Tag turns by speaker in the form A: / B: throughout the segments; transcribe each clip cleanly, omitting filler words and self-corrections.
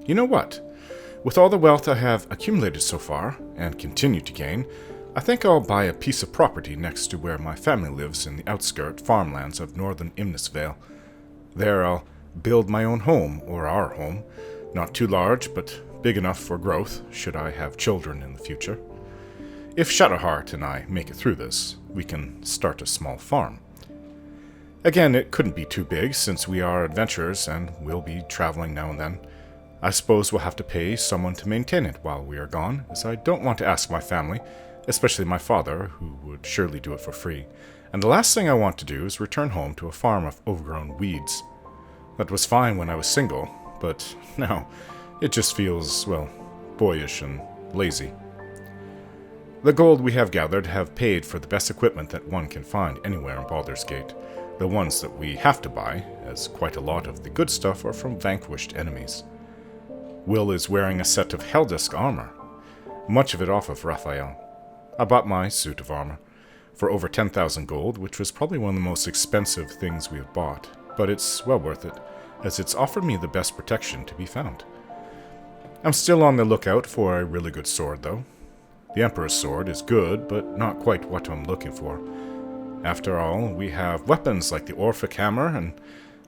A: You know what? With all the wealth I have accumulated so far, and continue to gain, I think I'll buy a piece of property next to where my family lives in the outskirt farmlands of northern Imnisvale. There I'll build my own home, or our home, not too large, but big enough for growth, should I have children in the future. If Shadowheart and I make it through this, we can start a small farm. Again, it couldn't be too big, since we are adventurers and will be traveling now and then. I suppose we'll have to pay someone to maintain it while we are gone, as I don't want to ask my family, especially my father, who would surely do it for free. And the last thing I want to do is return home to a farm of overgrown weeds. That was fine when I was single, but now it just feels, well, boyish and lazy. The gold we have gathered have paid for the best equipment that one can find anywhere in Baldur's Gate. The ones that we have to buy, as quite a lot of the good stuff are from vanquished enemies. Will is wearing a set of Heldisk armor, much of it off of Raphael. I bought my suit of armor for over 10,000 gold, which was probably one of the most expensive things we have bought, but it's well worth it, as it's offered me the best protection to be found. I'm still on the lookout for a really good sword, though. The Emperor's sword is good, but not quite what I'm looking for. After all, we have weapons like the Orphic hammer and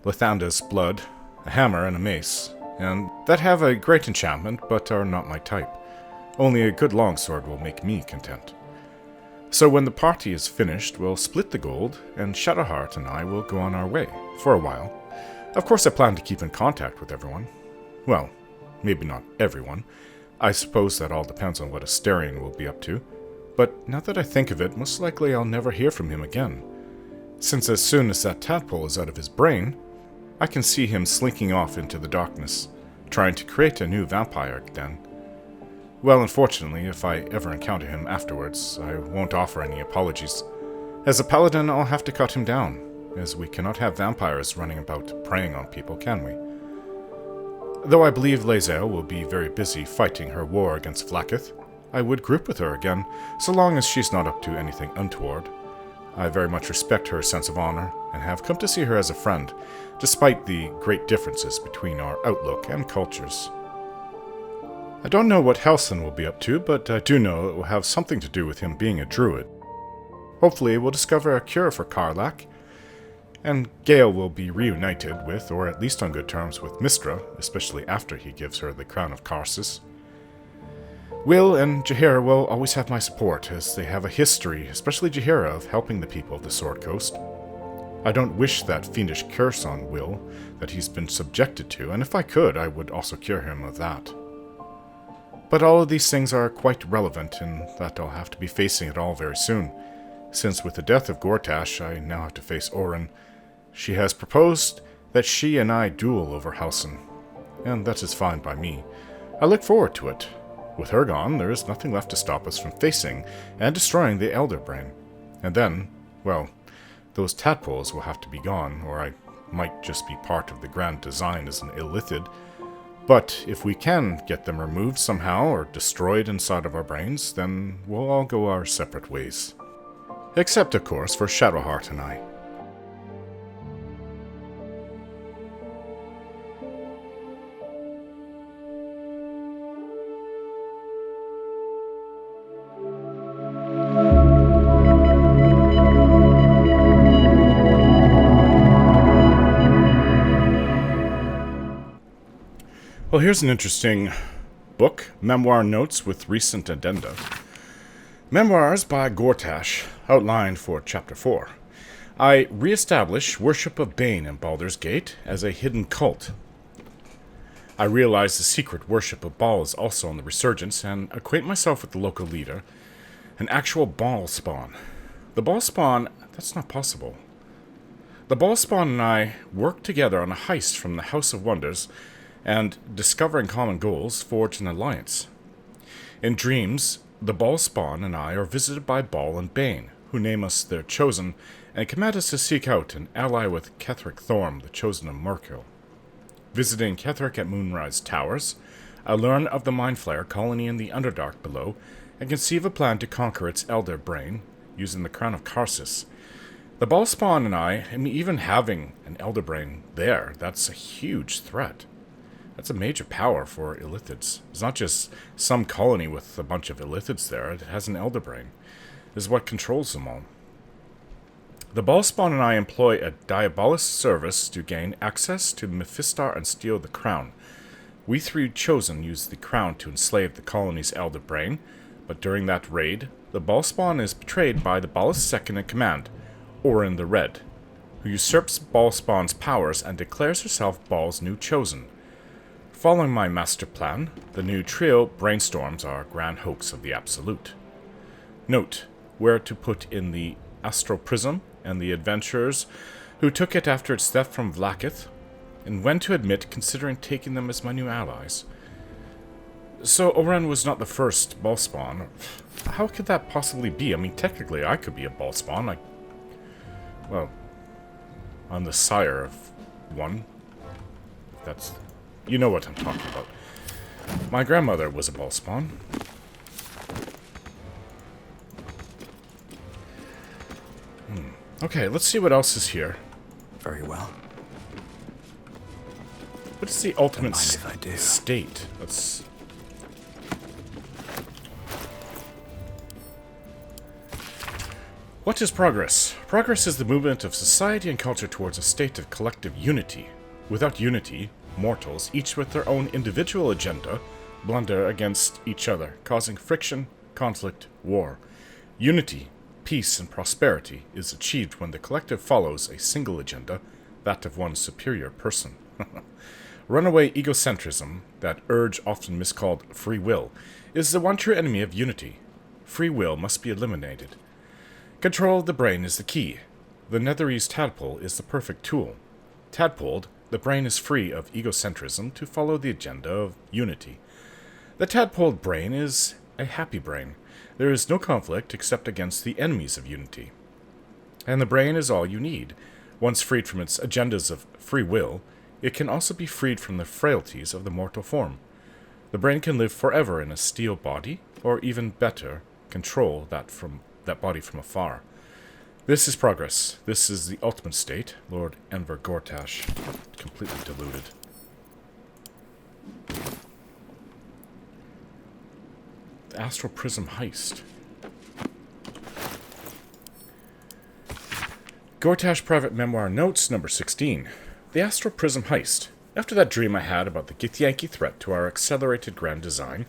A: Lathanda's blood, a hammer and a mace, and that have a great enchantment, but are not my type. Only a good longsword will make me content. So when the party is finished, we'll split the gold, and Shadowheart and I will go on our way, for a while. Of course I plan to keep in contact with everyone. Well, maybe not everyone. I suppose that all depends on what Asterion will be up to. But now that I think of it, most likely I'll never hear from him again. Since as soon as that tadpole is out of his brain, I can see him slinking off into the darkness, trying to create a new vampire den. Well, unfortunately, if I ever encounter him afterwards, I won't offer any apologies. As a paladin, I'll have to cut him down, as we cannot have vampires running about preying on people, can we? Though I believe Lae'Zel will be very busy fighting her war against Vlaakith, I would group with her again, so long as she's not up to anything untoward. I very much respect her sense of honor, and have come to see her as a friend, despite the great differences between our outlook and cultures. I don't know what Halsin will be up to, but I do know it will have something to do with him being a druid. Hopefully we'll discover a cure for Karlach, and Gale will be reunited with, or at least on good terms with, Mystra, especially after he gives her the crown of Karsus. Will and Jaheira will always have my support, as they have a history, especially Jaheira, of helping the people of the Sword Coast. I don't wish that fiendish curse on Will that he's been subjected to, and if I could, I would also cure him of that. But all of these things are quite relevant, in that I'll have to be facing it all very soon, since with the death of Gortash, I now have to face Orin. She has proposed that she and I duel over Halsin, and that is fine by me. I look forward to it. With her gone, there is nothing left to stop us from facing and destroying the Elder Brain. And then, well, those tadpoles will have to be gone, or I might just be part of the grand design as an illithid. But if we can get them removed somehow or destroyed inside of our brains, then we'll all go our separate ways. Except, of course, for Shadowheart and I. Well, here's an interesting book, Memoir Notes with Recent Addenda. Memoirs by Gortash, outlined for Chapter 4. I re-establish worship of Bane in Baldur's Gate as a hidden cult. I realize the secret worship of Baal is also on the resurgence, and acquaint myself with the local leader, an actual Baal spawn. The Baal spawn, that's not possible. The Baal spawn and I work together on a heist from the House of Wonders, and, discovering common goals, forge an alliance. In dreams, the Baal spawn and I are visited by Baal and Bane, who name us their chosen, and command us to seek out and ally with Ketheric Thorm, the chosen of Murkill. Visiting Ketheric at Moonrise Towers, I learn of the Mind Flayer colony in the Underdark below, and conceive a plan to conquer its Elder Brain, using the Crown of Karsus. The Ballspawn and I mean, even having an Elderbrain there, that's a huge threat. That's a major power for Illithids. It's not just some colony with a bunch of Illithids there. It has an Elderbrain. This is what controls them all. The Ballspawn and I employ a diabolist service to gain access to Mephistar and steal the crown. We three chosen use the crown to enslave the colony's Elderbrain, but during that raid, the Ballspawn is betrayed by the Ballist's second-in-command, Orin the Red, who usurps Ballspawn's powers and declares herself Ball's new chosen. Following my master plan, the new trio brainstorms our grand hoax of the Absolute. Note where to put in the Astral Prism and the adventurers who took it after its theft from Vlaakith, and when to admit considering taking them as my new allies. So Orin was not the first Ballspawn. How could that possibly be? I mean, technically I could be a Ballspawn. Well, I'm the sire of one. That's... You know what I'm talking about. My grandmother was a Ballspawn. Okay, let's see what else is here.
B: Very well.
A: What is the ultimate
B: Don't mind if I do.
A: state? Let's... What is progress? Progress is the movement of society and culture towards a state of collective unity. Without unity, mortals, each with their own individual agenda, blunder against each other, causing friction, conflict, war. Unity, peace, and prosperity is achieved when the collective follows a single agenda, that of one superior person. Runaway egocentrism, that urge often miscalled free will, is the one true enemy of unity. Free will must be eliminated. Control of the brain is the key. The Netherese tadpole is the perfect tool. Tadpoled, the brain is free of egocentrism to follow the agenda of unity. The tadpoled brain is a happy brain. There is no conflict except against the enemies of unity. And the brain is all you need. Once freed from its agendas of free will, it can also be freed from the frailties of the mortal form. The brain can live forever in a steel body, or even better, control that body from afar. This is progress. This is the ultimate state. Lord Enver Gortash, completely deluded. The Astral Prism heist. Gortash Private Memoir Notes, number 16. The Astral Prism heist. After that dream I had about the Githyanki threat to our accelerated grand design,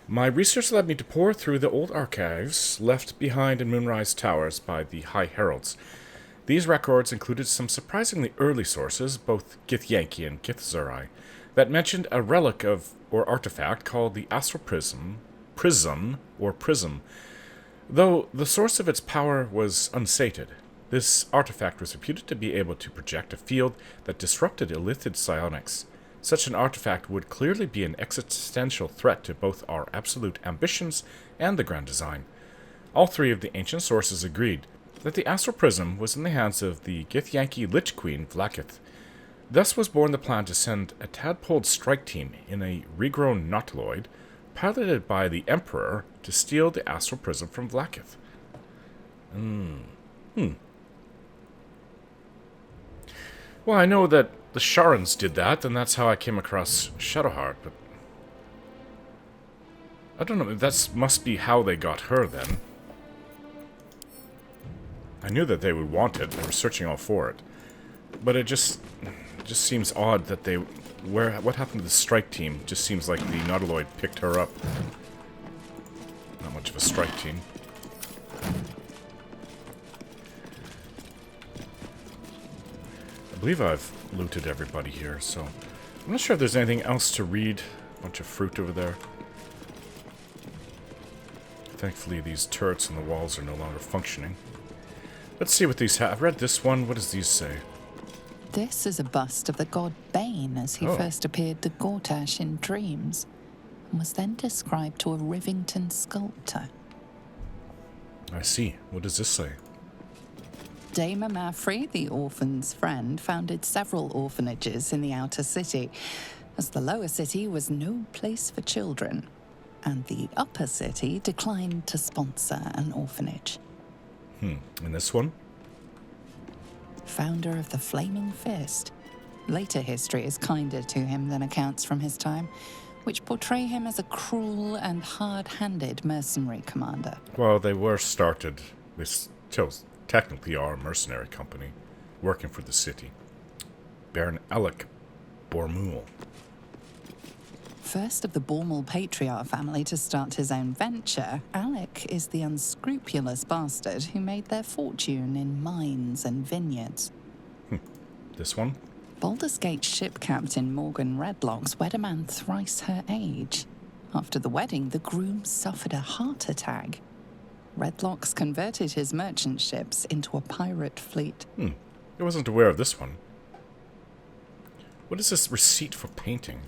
A: my research led me to pore through the old archives left behind in Moonrise Towers by the High Heralds. These records included some surprisingly early sources, both Githyanki and Githzerai, that mentioned a relic or artifact called the Astral Prism, though the source of its power was unstated. This artifact was reputed to be able to project a field that disrupted Illithid psionics. Such an artifact would clearly be an existential threat to both our absolute ambitions and the grand design. All three of the ancient sources agreed that the Astral Prism was in the hands of the Githyanki Lich Queen Vlaakith. Thus was born the plan to send a tadpoled strike team in a regrown nautiloid, piloted by the Emperor, to steal the Astral Prism from Vlaakith. Well, I know that the Sharans did that, and that's how I came across Shadowheart, but I don't know, that must be how they got her, then. I knew that they would want it, they were searching all for it. But it just seems odd that they... What happened to the strike team? Just seems like the Nautiloid picked her up. Not much of a strike team. I believe I've looted everybody here, so... I'm not sure if there's anything else to read. A bunch of fruit over there. Thankfully, these turrets on the walls are no longer functioning. Let's see what these have. I've read this one. What does these say?
C: This is a bust of the god Bane as he first appeared to Gortash in dreams, and was then described to a Rivington sculptor.
A: I see. What does this say?
C: Dame Mafrey, the orphan's friend, founded several orphanages in the outer city, as the lower city was no place for children, and the upper city declined to sponsor an orphanage.
A: And this one?
C: founder of the Flaming Fist. Later history is kinder to him than accounts from his time, which portray him as a cruel and hard-handed mercenary commander.
A: Well, they were started. They still technically are a mercenary company, working for the city. Baron Alec Bormul.
C: First of the Bormul Patriarch family to start his own venture, Alec is the unscrupulous bastard who made their fortune in mines and vineyards.
A: This one?
C: Baldur's Gate ship captain Morgan Redlocks wed a man thrice her age. After the wedding, the groom suffered a heart attack. Redlocks converted his merchant ships into a pirate fleet.
A: I wasn't aware of this one. What is this receipt for painting?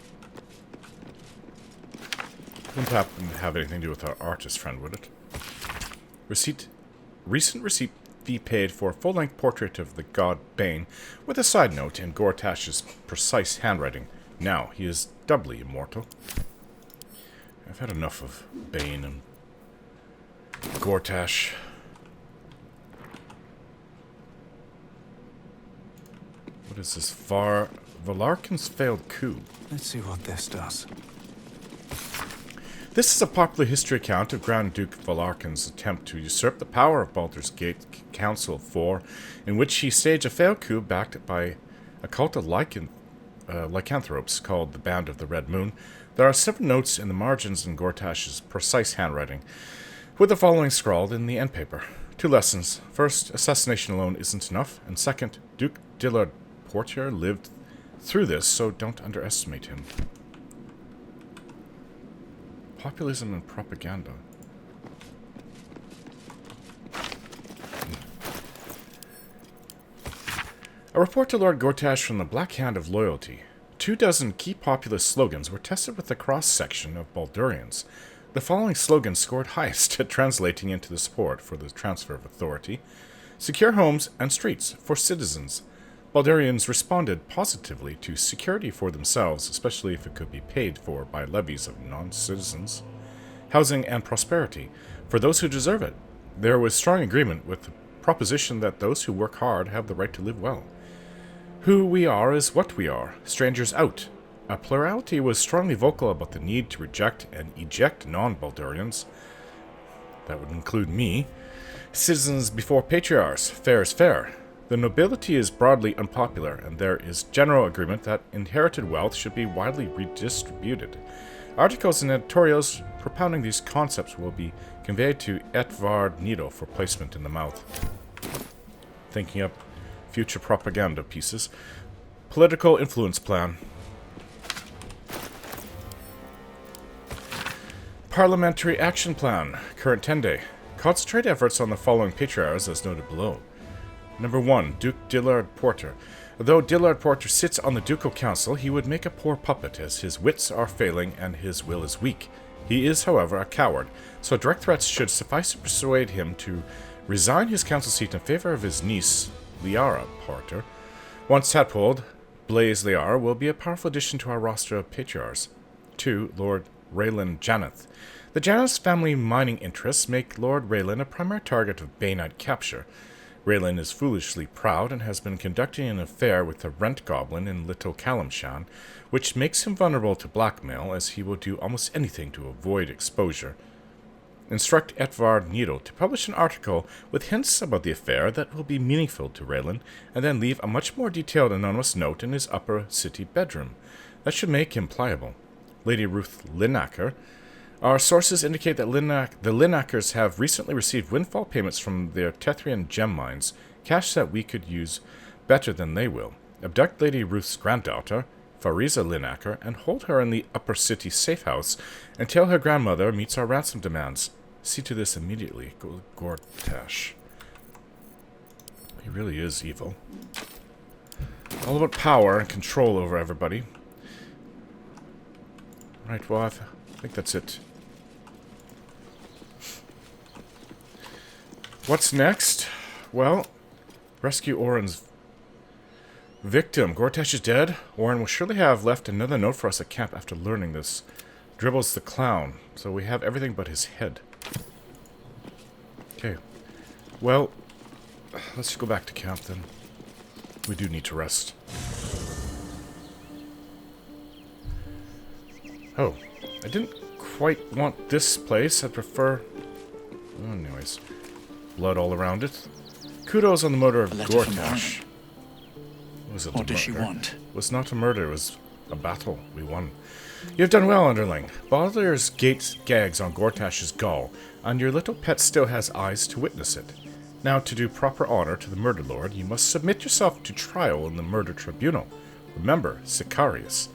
A: Wouldn't happen to have anything to do with our artist friend, would it? Recent receipt fee paid for a full-length portrait of the god Bane, with a side note in Gortash's precise handwriting. Now he is doubly immortal. I've had enough of Bane and Gortash. What is this? Valarkin's failed coup.
B: Let's see what this does.
A: This is a popular history account of Grand Duke Valarkin's attempt to usurp the power of Baldur's Gate Council IV, in which he staged a failed coup backed by a cult of lycanthropes called the Band of the Red Moon. There are several notes in the margins in Gortash's precise handwriting, with the following scrawled in the end paper. 2 lessons. First, assassination alone isn't enough, and second, Duke Dillard Portier lived through this, so don't underestimate him. Populism and propaganda. A report to Lord Gortash from the Black Hand of Loyalty. 24 key populist slogans were tested with a cross-section of Baldurians. The following slogans scored highest at translating into the support for the transfer of authority. Secure homes and streets for citizens. Baldurians responded positively to security for themselves, especially if it could be paid for by levies of non-citizens. Housing and prosperity for those who deserve it. There was strong agreement with the proposition that those who work hard have the right to live well. Who we are is what we are. Strangers out. A plurality was strongly vocal about the need to reject and eject non-Baldurians. That would include me. Citizens before patriarchs. Fair is fair. The nobility is broadly unpopular, and there is general agreement that inherited wealth should be widely redistributed. Articles and editorials propounding these concepts will be conveyed to Etvard Nido for placement in the mouth. Thinking up future propaganda pieces. Political influence plan. Parliamentary action plan. Current 10-day. Concentrate efforts on the following patriarchs as noted below. Number 1, Duke Dillard Porter. Though Dillard Porter sits on the ducal council, he would make a poor puppet, as his wits are failing and his will is weak. He is, however, a coward, so direct threats should suffice to persuade him to resign his council seat in favor of his niece, Liara Porter. Once tadpoled, Blaze Liara will be a powerful addition to our roster of patriarchs. 2, Lord Raylan Janeth. The Janeth family mining interests make Lord Raylan a primary target of Baneite capture. Raylan is foolishly proud and has been conducting an affair with the rent goblin in Little Kalimshan, which makes him vulnerable to blackmail, as he will do almost anything to avoid exposure. Instruct Etvard Nido to publish an article with hints about the affair that will be meaningful to Raylan, and then leave a much more detailed anonymous note in his upper city bedroom. That should make him pliable. Lady Ruth Linacker. Our sources indicate that the Linackers have recently received windfall payments from their Tethrian gem mines, cash that we could use better than they will. Abduct Lady Ruth's granddaughter, Fariza Linacker, and hold her in the upper city safe house until her grandmother meets our ransom demands. See to this immediately, Gortash. He really is evil. All about power and control over everybody. Right, well, I think that's it. What's next? Well, rescue Orin's victim. Gortash is dead. Orin will surely have left another note for us at camp after learning this. Dribbles the clown. So we have everything but his head. Okay. Well, let's go back to camp then. We do need to rest. Oh, I didn't quite want this place. I prefer... Anyways. Blood all around it. Kudos on the murder of Gortash. Was it
B: What does she want?
A: It was not a murder, it was a battle. We won. You have done well, underling. Baldur's Gate gags on Gortash's gall, and your little pet still has eyes to witness it. Now, to do proper honor to the murder lord, you must submit yourself to trial in the murder tribunal. Remember, Sicarius.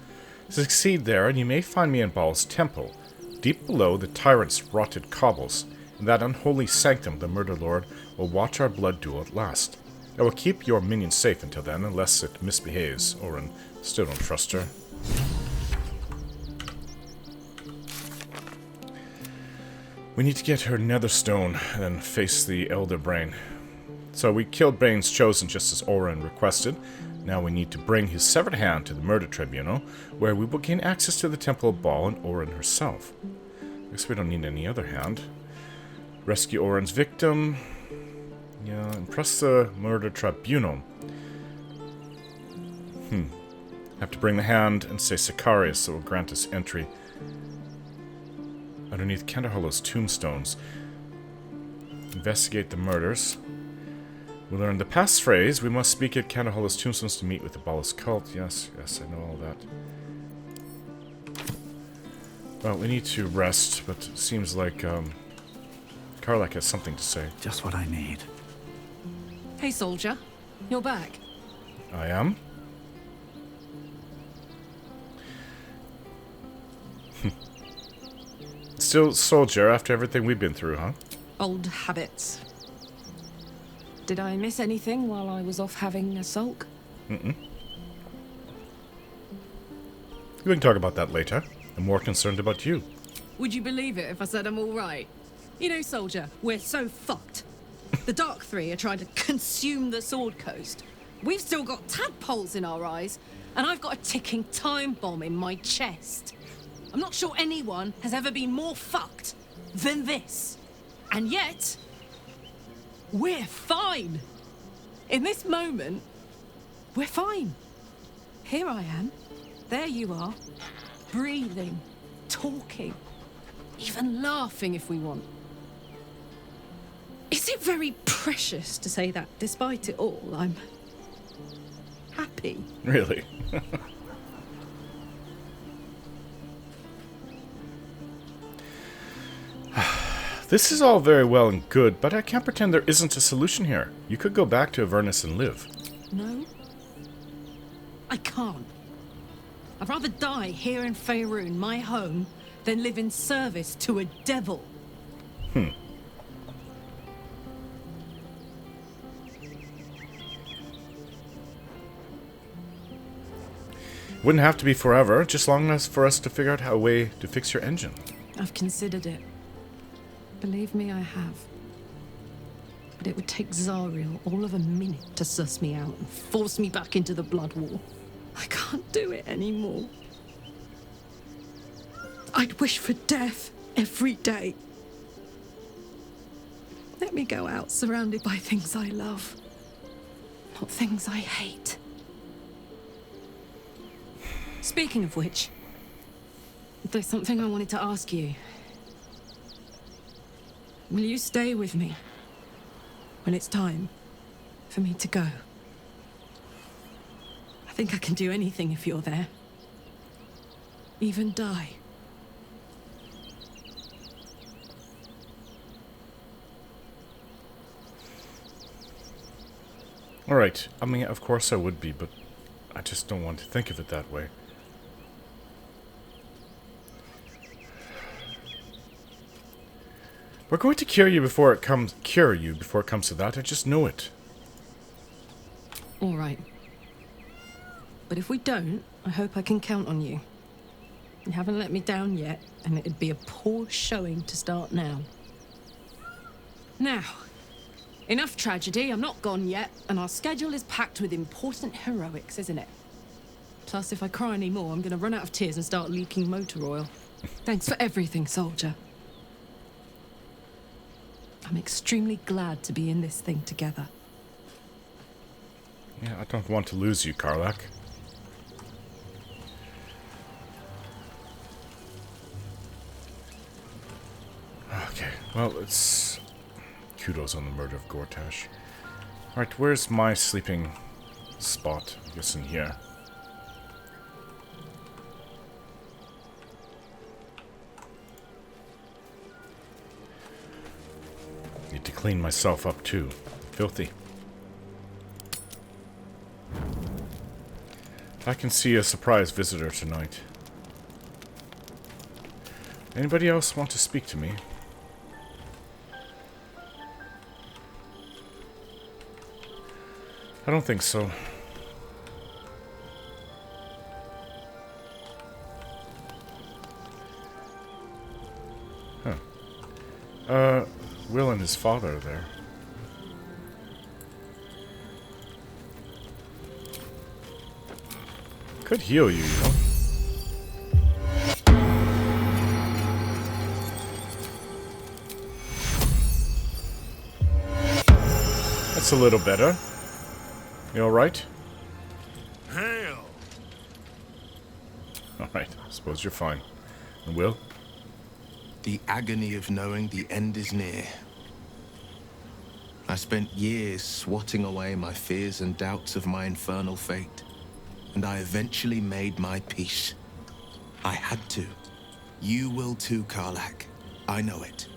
A: Succeed there, and you may find me in Baal's temple, deep below the tyrant's rotted cobbles. In that unholy sanctum, the murder lord will watch our blood duel at last. I will keep your minion safe until then, unless it misbehaves. Orin, still don't trust her. We need to get her Netherstone and then face the Elder Brain. So we killed Brain's Chosen just as Orin requested. Now we need to bring his severed hand to the murder tribunal, where we will gain access to the Temple of Baal and Orin herself. I guess we don't need any other hand. Rescue Orin's victim. Yeah, impress the murder tribunal. Have to bring the hand and say Sicarius that will grant us entry underneath Kenderhollow's tombstones. Investigate the murders. We learned the passphrase. We must speak at Kenderhollow's tombstones to meet with the Baalist cult. Yes, I know all that. Well, we need to rest, but it seems like Karlach has something to say.
B: Just what I need.
D: Hey, soldier. You're back.
A: I am? Still soldier after everything we've been through, huh?
D: Old habits. Did I miss anything while I was off having a sulk?
A: We can talk about that later. I'm more concerned about you.
D: Would you believe it if I said I'm all right? You know, soldier, we're so fucked. The Dark Three are trying to consume the Sword Coast. We've still got tadpoles in our eyes, and I've got a ticking time bomb in my chest. I'm not sure anyone has ever been more fucked than this. And yet, we're fine. In this moment, we're fine. Here I am. There you are. Breathing, talking, even laughing if we want. Is it very precious to say that despite it all, I'm happy?
A: Really? This is all very well and good, but I can't pretend there isn't a solution here. You could go back to Avernus and live.
D: No, I can't. I'd rather die here in Faerun, my home, than live in service to a devil.
A: Wouldn't have to be forever, just long enough for us to figure out a way to fix your engine.
D: I've considered it. Believe me, I have. But it would take Zariel all of a minute to suss me out and force me back into the Blood War. I can't do it anymore. I'd wish for death every day. Let me go out surrounded by things I love, not things I hate. Speaking of which, there's something I wanted to ask you. Will you stay with me when it's time for me to go? I think I can do anything if you're there. Even die.
A: Alright, I mean, of course I would be, but I just don't want to think of it that way. We're going to cure you before it comes to that. I just know it.
D: All right. But if we don't, I hope I can count on you. You haven't let me down yet, and it'd be a poor showing to start now. Now, enough tragedy. I'm not gone yet, and our schedule is packed with important heroics, isn't it? Plus, if I cry any more, I'm going to run out of tears and start leaking motor oil. Thanks for everything, soldier. I'm extremely glad to be in this thing together.
A: Yeah, I don't want to lose you, Karlach. Okay, well, it's... Kudos on the murder of Gortash. Alright, where's my sleeping spot? I guess in here. Need to clean myself up too. Filthy. I can see a surprise visitor tonight. Anybody else want to speak to me? I don't think so. Huh. Will and his father are there. Could heal you, you know. That's a little better. You alright?
B: Hail!
A: Alright, I suppose you're fine. And Will?
B: The agony of knowing the end is near. I spent years swatting away my fears and doubts of my infernal fate, and I eventually made my peace. I had to. You will too, Karlach. I know it.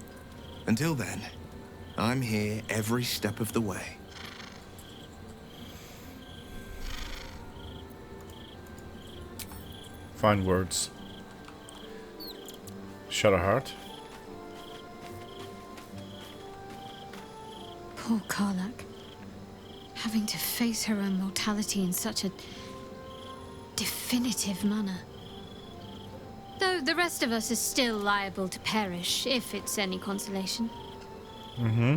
B: Until then, I'm here every step of the way.
A: Fine words. Shadowheart.
E: Poor Karlach. Having to face her own mortality in such a definitive manner. Though the rest of us is still liable to perish, if it's any consolation.
A: Mm-hmm.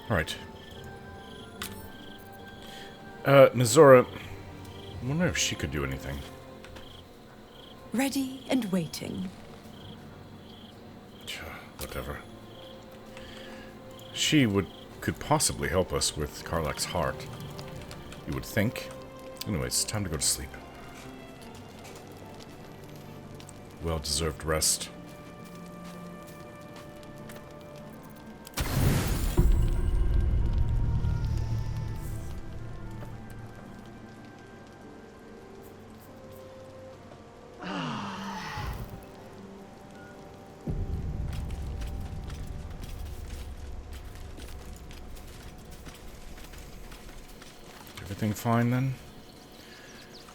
A: Alright. Mizora, I wonder if she could do anything.
F: Ready and waiting.
A: Whatever. She could possibly help us with Karlach's heart. You would think. Anyways, time to go to sleep. Well-deserved rest. Everything fine then?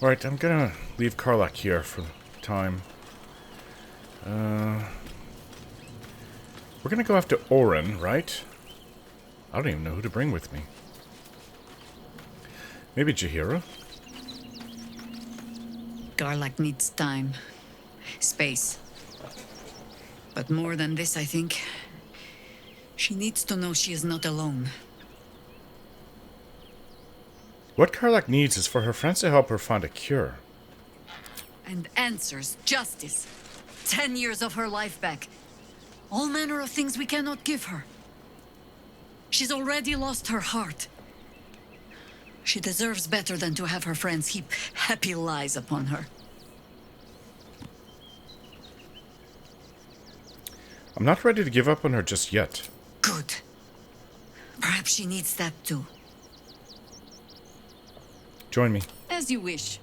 A: Alright, I'm gonna leave Karlach here for time. We're gonna go after Orin, right? I don't even know who to bring with me. Maybe Jaheira?
G: Karlach needs time. Space. But more than this, I think. She needs to know she is not alone.
A: What Karlach needs is for her friends to help her find a cure.
G: And answers, justice. 10 years of her life back. All manner of things we cannot give her. She's already lost her heart. She deserves better than to have her friends heap happy lies upon her.
A: I'm not ready to give up on her just yet.
G: Good. Perhaps she needs that too.
A: Join me.
G: As you wish.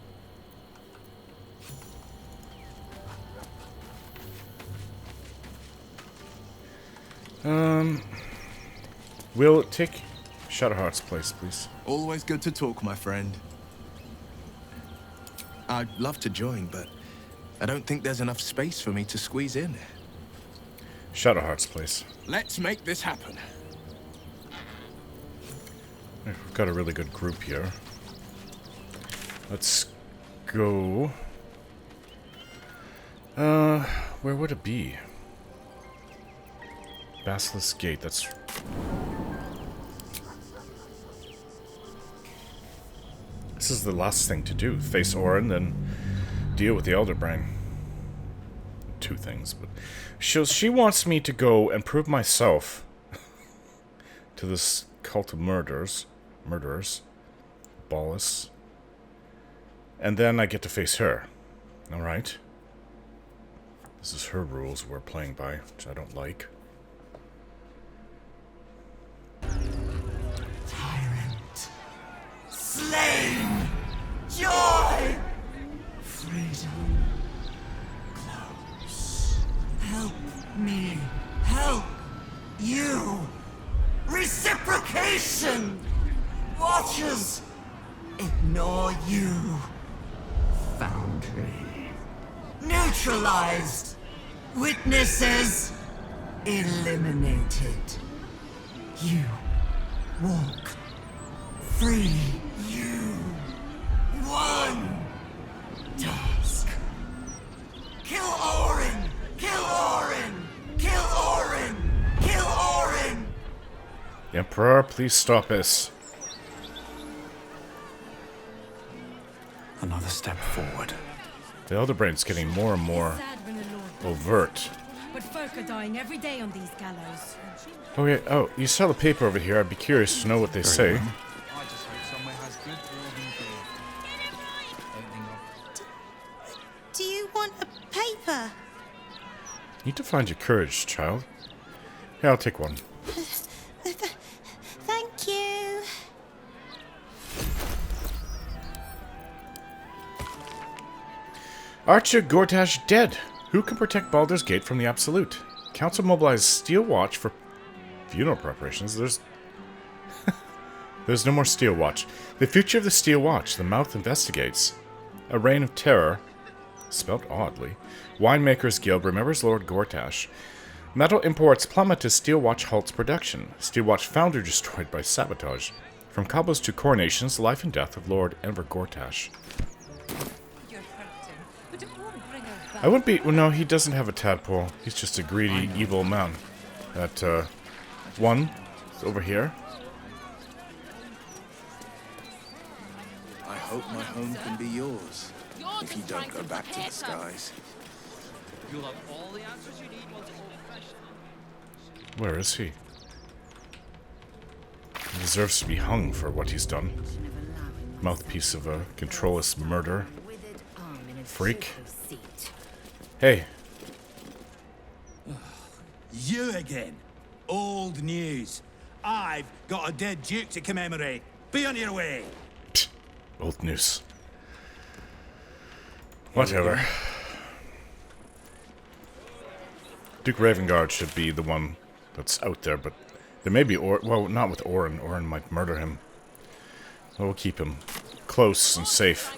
A: Will, take Shadowheart's place, please.
B: Always good to talk, my friend. I'd love to join, but I don't think there's enough space for me to squeeze in.
A: Shadowheart's place.
B: Let's make this happen.
A: We've got a really good group here. Let's go. Where would it be? Basilisk Gate, that's... This is the last thing to do. Face Orin, then deal with the Elder Brain. Two things, but... She wants me to go and prove myself to this cult of murderers. Ballas. And then I get to face her. Alright. This is her rules we're playing by, which I don't like.
F: Tyrant. Slain. Joy. Freedom. Close. Help me. Help you. Reciprocation. Watchers. Ignore you. Foundry. Neutralized. Witnesses. Eliminated. You walk free. You won. Task. Kill Orin. Kill Orin. Kill Orin. Kill Orin.
A: Emperor, please stop us.
F: Another step forward.
A: The Elder Brain's getting more and more overt.
D: But folk are dying every day on these gallows.
A: Okay, oh, you saw the paper over here. I'd be curious to know what they say.
H: I just hope somewhere has good beer.
I: Do you want a paper?
A: You need to find your courage, child. Yeah, I'll take one.
I: Thank you.
A: Archer Gortash dead. Who can protect Baldur's Gate from the Absolute? Council mobilized Steel Watch for funeral preparations. There's no more Steel Watch. The future of the Steel Watch. The Mouth investigates. A reign of terror. Spelled oddly. Winemakers Guild remembers Lord Gortash. Metal imports plummet as Steel Watch halts production. Steel Watch founder destroyed by sabotage. From cobbles to coronations, the life and death of Lord Enver Gortash. I wouldn't be... Well, no, he doesn't have a tadpole. He's just a greedy, evil man. That, one is over here.
B: I hope my home can be yours, if you don't go back to the skies.
H: You'll have all the answers you need once it's all fresh.
A: Where is he? He deserves to be hung for what he's done. Mouthpiece of a controlless murder. Freak. Hey.
J: You again. Old news. I've got a dead duke to commemorate. Be on your way.
A: Psst. Old news. Whatever. Duke Ravengard should be the one that's out there, but there may be well, not with Orin. Orin might murder him. So we'll keep him close and safe.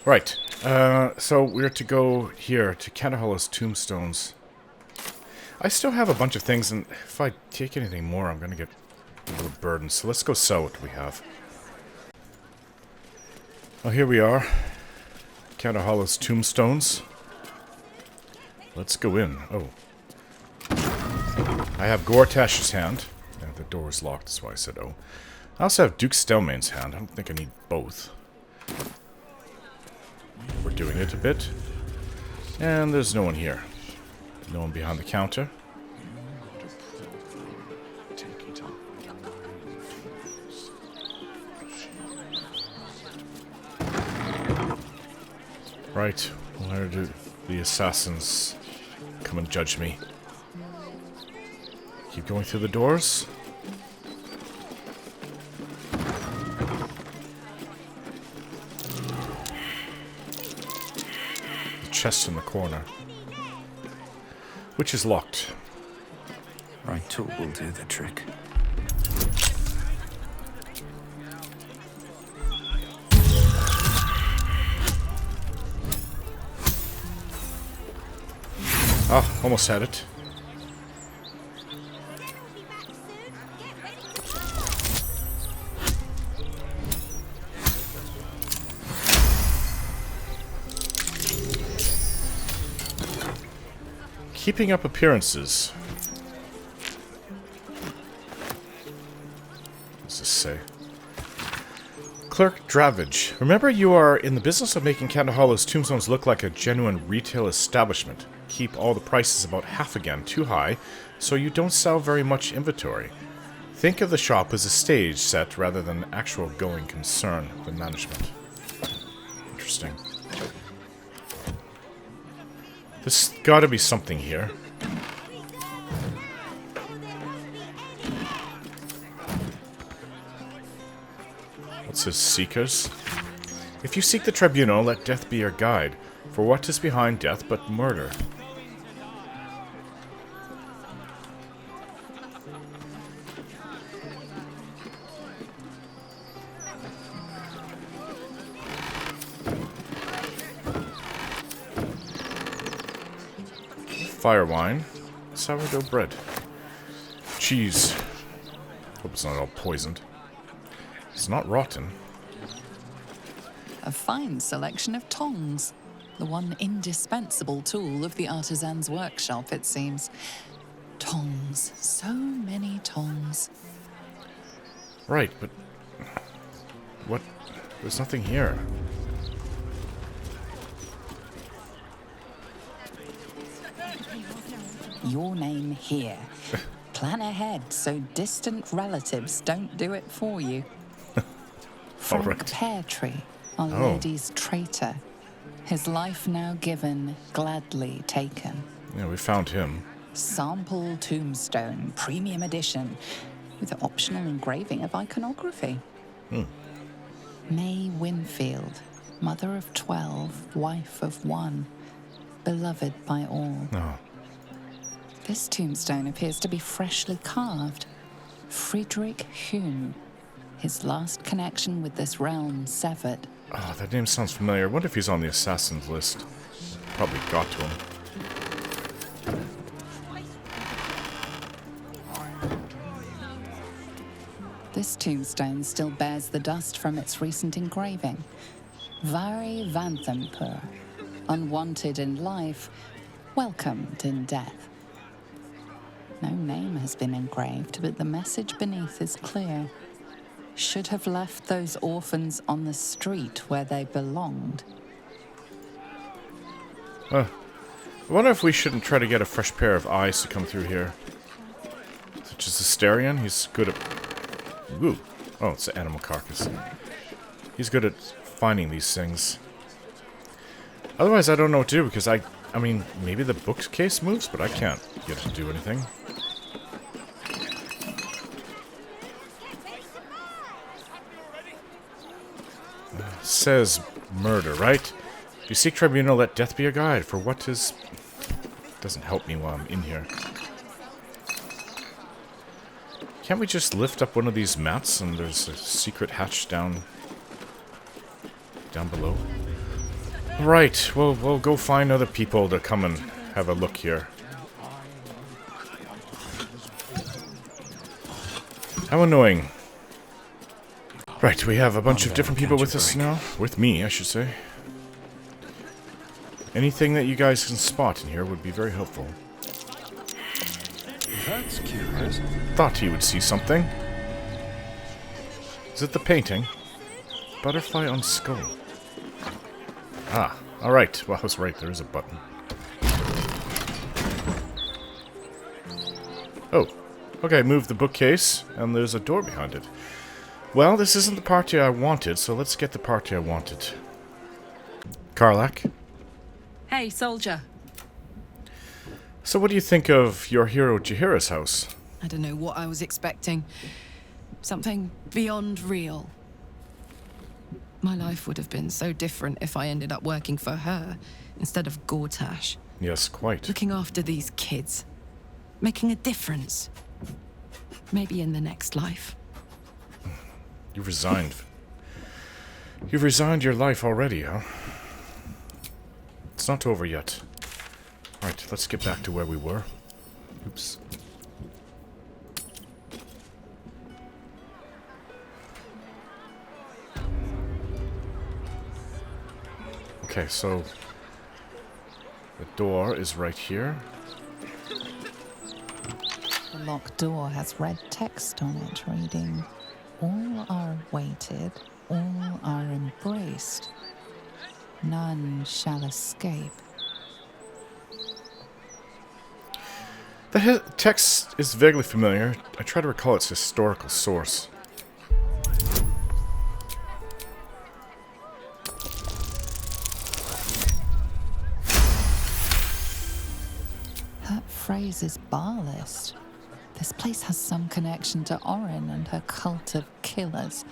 A: Right. So we're to go here to Candahallow's tombstones. I still have a bunch of things, and if I take anything more, I'm gonna get a little burdened. So let's go sell what we have. Well, here we are. Candahallow's tombstones. Let's go in. Oh. I have Gortash's hand. Yeah, the door is locked, that's why I said oh. I also have Duke Stelmane's hand. I don't think I need both. We're doing it a bit. And there's no one here. No one behind the counter. Right. Where do the assassins come and judge me? Keep going through the doors. Chest in the corner, which is locked.
F: Right tool will do the trick.
A: Ah, almost had it. Keeping up appearances. What does this say? Clerk Dravage. Remember, you are in the business of making Candahallow's tombstones look like a genuine retail establishment. Keep all the prices about half again too high, so you don't sell very much inventory. Think of the shop as a stage set rather than an actual going concern with management. Interesting. There's gotta be something here. What's his seekers? If you seek the tribunal, let death be your guide. For what is behind death but murder? Fire wine, sourdough bread, cheese. Hope it's not all poisoned. It's not rotten.
C: A fine selection of tongs. The one indispensable tool of the artisan's workshop, it seems. Tongs. So many tongs.
A: Right, but... what? There's nothing here.
C: Your name here. Plan ahead so distant relatives don't do it for you. Frank
A: right.
C: Peartree, our lady's traitor. His life now given, gladly taken.
A: Yeah, we found him.
C: Sample tombstone, premium edition, with optional engraving of iconography. May Winfield, mother of 12, wife of 1, beloved by all.
A: Oh.
C: This tombstone appears to be freshly carved. Friedrich Huhn, his last connection with this realm severed.
A: Oh, that name sounds familiar. What if he's on the assassin's list? Probably got to him.
C: This tombstone still bears the dust from its recent engraving. Vari Vanthampur, unwanted in life, welcomed in death. No name has been engraved, but the message beneath is clear. Should have left those orphans on the street where they belonged.
A: I wonder if we shouldn't try to get a fresh pair of eyes to come through here. Such as Asterion, he's good at... Ooh. Oh, it's an animal carcass. He's good at finding these things. Otherwise, I don't know what to do, because I mean, maybe the bookcase moves, but I can't get it to do anything. Says murder, right? If you seek tribunal, let death be your guide. For what is... Doesn't help me while I'm in here. Can't we just lift up one of these mats and there's a secret hatch down below? Right, we'll go find other people to come and have a look here. How annoying. Right, we have a bunch of different people with us now. With me, I should say. Anything that you guys can spot in here would be very helpful.
F: That's curious.
A: Thought he would see something. Is it the painting? Butterfly on skull. Ah, alright. Well, I was right. There is a button. Oh. Okay, move the bookcase, and there's a door behind it. Well, this isn't the party I wanted, so let's get the party I wanted. Karlach?
D: Hey, soldier.
A: So what do you think of your hero Jaheira's house?
D: I don't know what I was expecting. Something beyond real. My life would have been so different if I ended up working for her instead of Gortash.
A: Yes, quite.
D: Looking after these kids. Making a difference. Maybe in the next life.
A: You've resigned. You've resigned your life already, huh? It's not over yet. Right, let's get back to where we were. Oops. Okay, so the door is right here.
C: The locked door has red text on it reading, "All are weighted, all are embraced. None shall escape."
A: The text is vaguely familiar. I try to recall its historical source.
C: That phrase is bar list. This place has some connection to Orin and her cult of killers.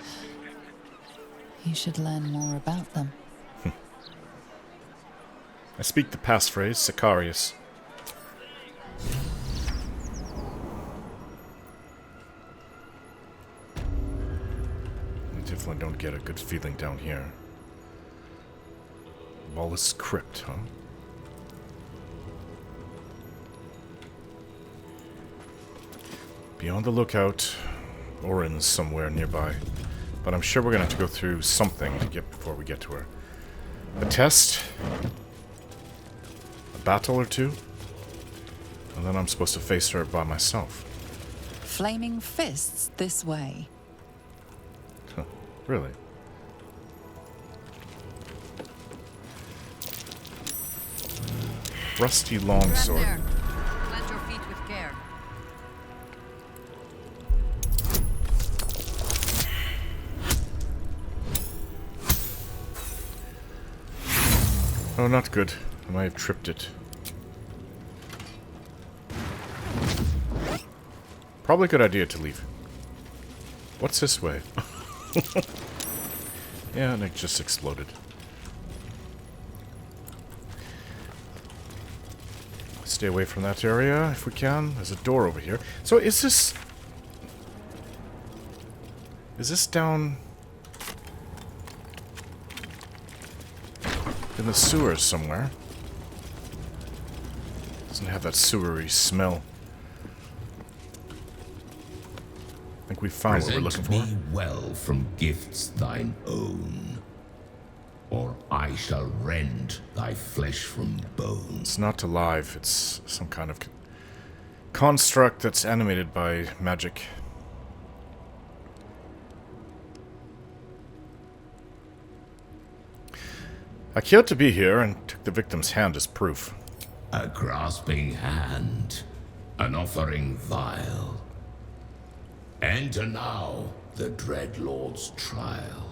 C: You should learn more about them.
A: I speak the passphrase, Sicarius. I definitely don't get a good feeling down here. Wallace Crypt, huh? Be on the lookout. Orin's somewhere nearby. But I'm sure we're gonna have to go through something to get before we get to her. A test. A battle or two. And then I'm supposed to face her by myself.
C: Flaming fists this way.
A: Huh, really? Rusty longsword.
G: There. Plant your feet with care.
A: Oh, not good. I might have tripped it. Probably a good idea to leave. What's this way? Yeah, and it just exploded. Stay away from that area if we can. There's a door over here. So is this... Is this down... in the sewers somewhere? Doesn't have that sewery smell. I think we found what we're looking for.
K: Present me well from gifts thine own, or I shall rend thy flesh from bones.
A: It's not alive. It's some kind of construct that's animated by magic. I killed to be here and took the victim's hand as proof.
K: A grasping hand, an offering vile. Enter now the Dread Lord's trial.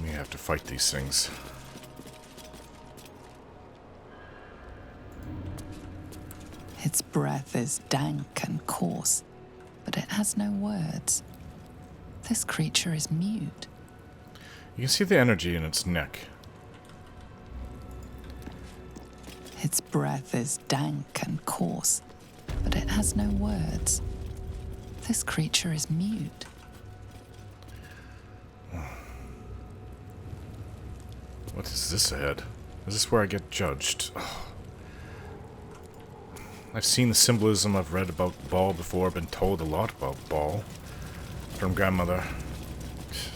A: We have to fight these things.
C: Its breath is dank and coarse, but it has no words. This creature is mute.
A: You can see the energy in its neck.
C: Its breath is dank and coarse, but it has no words. This creature is mute.
A: What is this ahead? Is this where I get judged? Oh. I've seen the symbolism, I've read about Baal before, been told a lot about Baal from grandmother.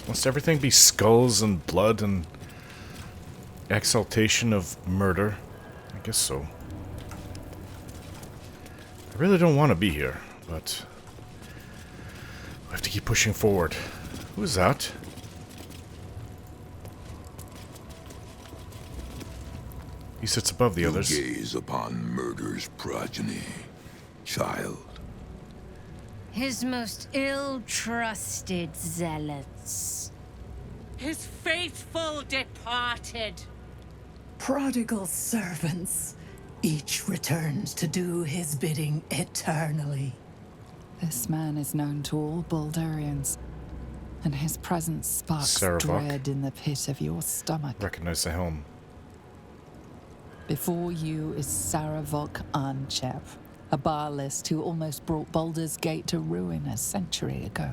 A: Must everything be skulls and blood and exaltation of murder? I guess so. I really don't want to be here, but I have to keep pushing forward. Who's that? He sits above the others.
L: Gaze upon murder's progeny, child.
M: His most ill-trusted zealots.
N: His faithful departed.
O: Prodigal servants, each returns to do his bidding eternally.
C: This man is known to all Baldurians, and his presence sparks
A: Sarevok.
C: dread in the pit of your stomach.
A: Recognize the helm.
C: Before you is Sarevok Arnchev, a Baalist who almost brought Baldur's Gate to ruin a century ago.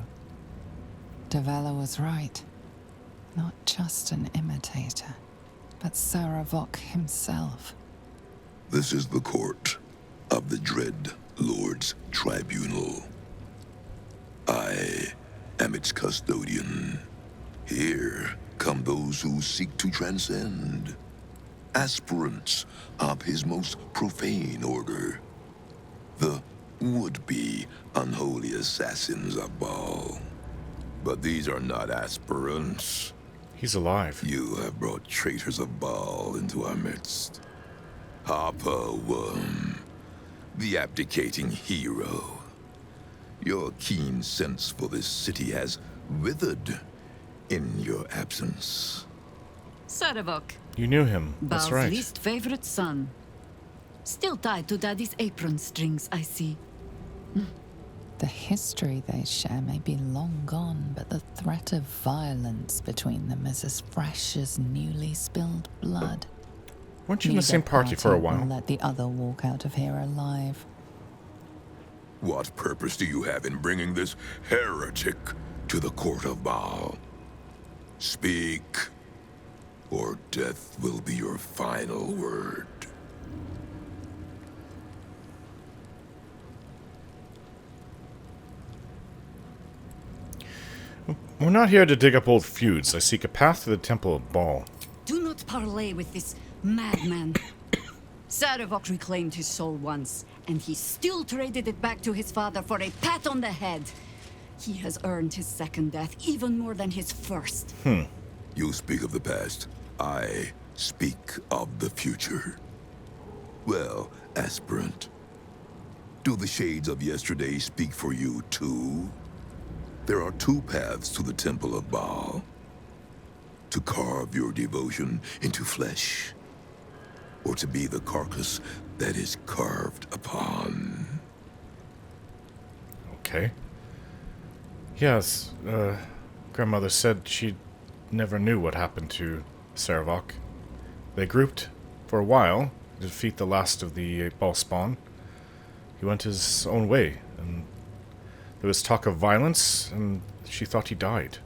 C: Davella was right. Not just an imitator, but Sarevok himself.
L: This is the court of the Dread Lord's Tribunal. I am its custodian. Here come those who seek to transcend. Aspirants of his most profane order. The would-be unholy assassins of Baal. But these are not aspirants.
A: He's alive.
L: You have brought traitors of Baal into our midst. Harper Worm, the abdicating hero. Your keen sense for this city has withered in your absence.
G: Sarevok.
A: You knew him. That's
G: Baal's
A: right.
G: least favorite son. Still tied to Daddy's apron strings, I see.
C: The history they share may be long gone, but the threat of violence between them is as fresh as newly spilled blood.
A: Weren't you in the same party for a while?
C: Will let the other walk out of here alive.
L: What purpose do you have in bringing this heretic to the court of Baal? Speak, or death will be your final word.
A: We're not here to dig up old feuds. I seek a path to the Temple of Baal.
G: Do not parley with this madman. Sarevok reclaimed his soul once, and he still traded it back to his father for a pat on the head. He has earned his second death even more than his first.
L: You speak of the past. I speak of the future. Well, aspirant, do the shades of yesterday speak for you too? There are two paths to the Temple of Baal. To carve your devotion into flesh, or to be the carcass that is carved upon.
A: Okay. Yes, Grandmother said she never knew what happened to Sarevok. They grouped for a while to defeat the last of the Baal spawn. He went his own way, and there was talk of violence, and she thought he died.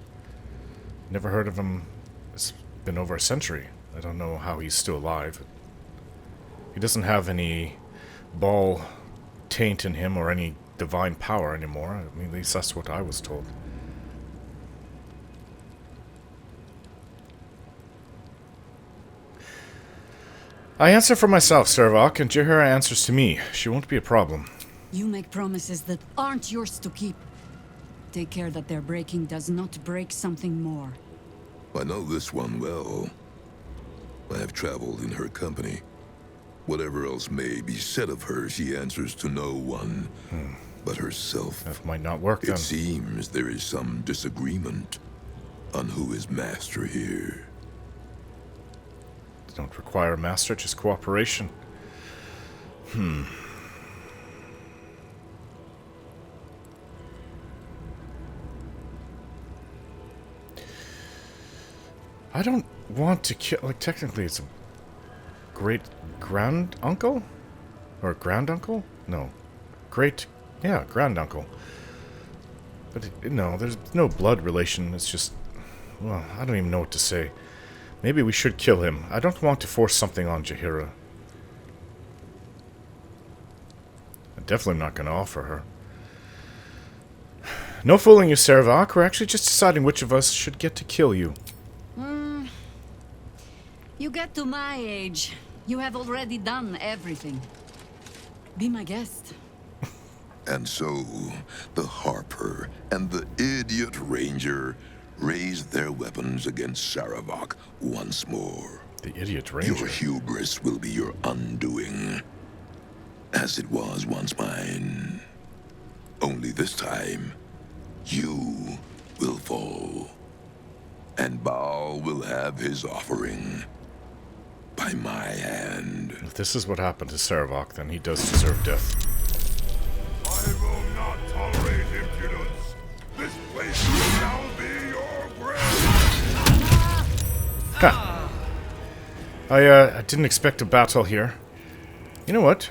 A: Never heard of him. It's been over a century. I don't know how he's still alive. He doesn't have any Baal taint in him or any divine power anymore. I mean, at least that's what I was told. I answer for myself, Sarevok, and Jaheira answers to me. She won't be a problem.
G: You make promises that aren't yours to keep. Take care that their breaking does not break something more.
L: I know this one well. I have traveled in her company. Whatever else may be said of her, she answers to no one but herself.
A: That might not work then.
L: It seems there is some disagreement on who is master here.
A: Don't require a master, just cooperation. I don't want to kill... Like, technically it's a great-grand-uncle? Or grand-uncle? No. Grand-uncle. But, no, there's no blood relation. It's just... Well, I don't even know what to say. Maybe we should kill him. I don't want to force something on Jaheira. I'm definitely not going to offer her. No fooling you, Sarevok. We're actually just deciding which of us should get to kill you.
G: You get to my age, you have already done everything. Be my guest.
L: And so, the Harper and the idiot Ranger raised their weapons against Sarevok once more.
A: The idiot Ranger?
L: Your hubris will be your undoing, as it was once mine. Only this time, you will fall, and Baal will have his offering by my hand.
A: If this is what happened to Sarevok, then he does deserve death.
L: I will not tolerate impudence. This place will now be your grave.
A: Ha! I didn't expect a battle here. You know what?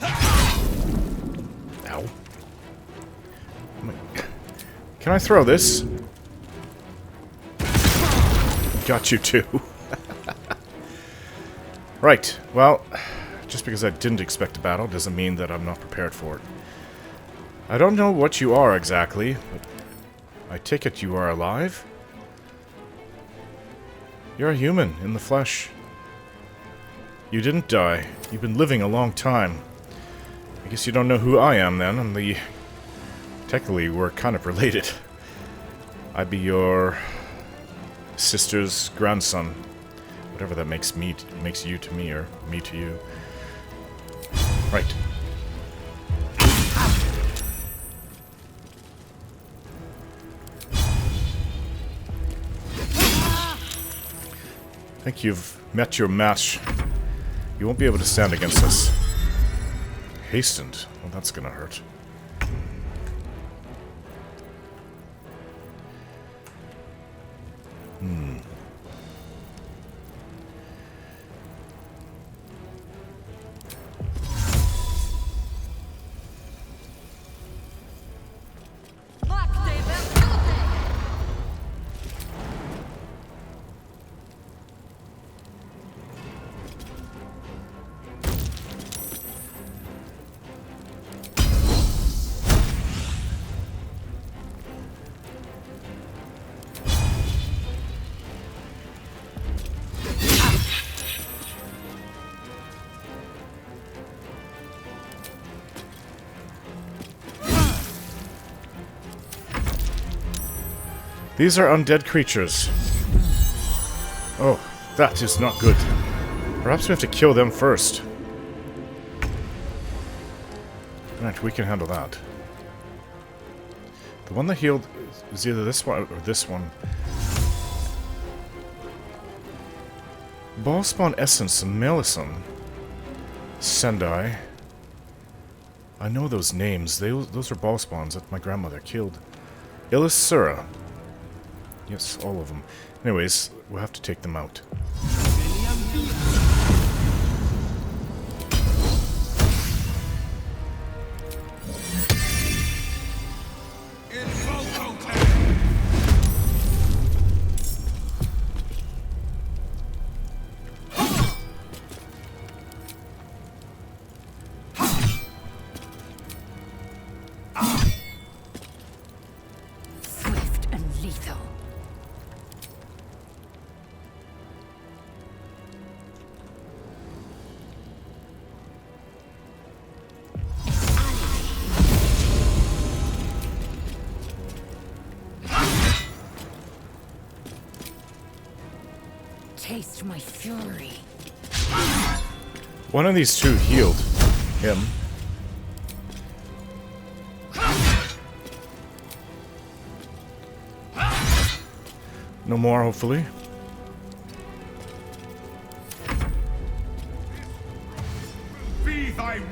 A: Ow. Can I throw this? Got you too. Right, well, just because I didn't expect a battle doesn't mean that I'm not prepared for it. I don't know what you are exactly, but I take it you are alive? You're a human in the flesh. You didn't die. You've been living a long time. I guess you don't know who I am then. I'm the Technically, we're kind of related. I'd be your sister's grandson. Whatever that makes you to me, or me to you. Right. I think you've met your match. You won't be able to stand against us. Hastened. Well, that's gonna hurt. These are undead creatures. Oh, that is not good. Perhaps we have to kill them first. Right, we can handle that. The one that healed is either this one or this one. Ballspawn Essence and Melisson. Sendai. I know those names. Those are ballspawns that my grandmother killed. Illusura. Yes, all of them. Anyways, we'll have to take them out.
M: Swift and lethal. Taste my fury.
A: One of these two healed him. No more, hopefully.